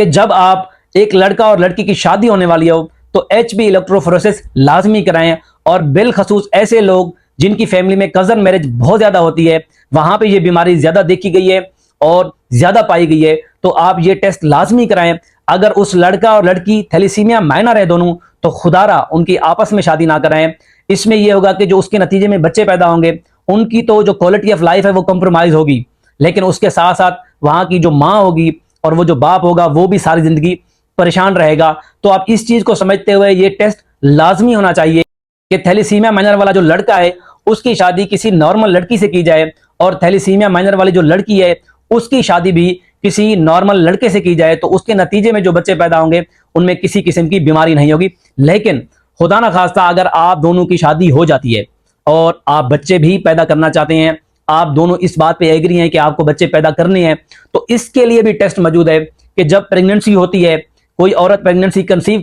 कि जब आप एक लड़का और लड़की की शादी होने वाली हो तो HB इलेक्ट्रोफोरेसिस लाजमी कराएं। और बिलखसूस ऐसे लोग जिनकी फैमिली में कजन मैरिज बहुत ज्यादा होती है, वहां पे ये बीमारी ज्यादा देखी गई है और ज्यादा पाई गई है, तो आप ये टेस्ट लाजमी कराएं। अगर उस लड़का और लड़की थैलेसीमिया माइनर है दोनों, तो खुदारा उनकी आपस में शादी ना कराएं। इसमें यह होगा कि जो उसके नतीजे में बच्चे पैदा होंगे उनकी तो जो क्वालिटी ऑफ लाइफ है वो कंप्रोमाइज होगी, लेकिन उसके साथ साथ वहां की जो माँ होगी और वो जो बाप होगा वो भी सारी जिंदगी परेशान रहेगा। तो आप इस चीज को समझते हुए ये टेस्ट लाजमी होना चाहिए कि थैलेसीमिया माइनर वाला जो लड़का है उसकी शादी किसी नॉर्मल लड़की से की जाए, और थैलेसीमिया माइनर वाली जो लड़की है उसकी शादी भी किसी नॉर्मल लड़के से की जाए, तो उसके नतीजे में जो बच्चे पैदा होंगे उनमें किसी किस्म की बीमारी नहीं होगी। लेकिन खुदा ना खास्ता अगर आप दोनों की शादी हो जाती है और आप बच्चे भी पैदा करना चाहते हैं, आप दोनों इस बात पे एग्री हैं कि आपको बच्चे पैदा करने हैं, तो इसके लिए भी टेस्ट मौजूद है कि जब प्रेगनेंसी होती है, कोई औरत प्रेगनेंसी कंसीव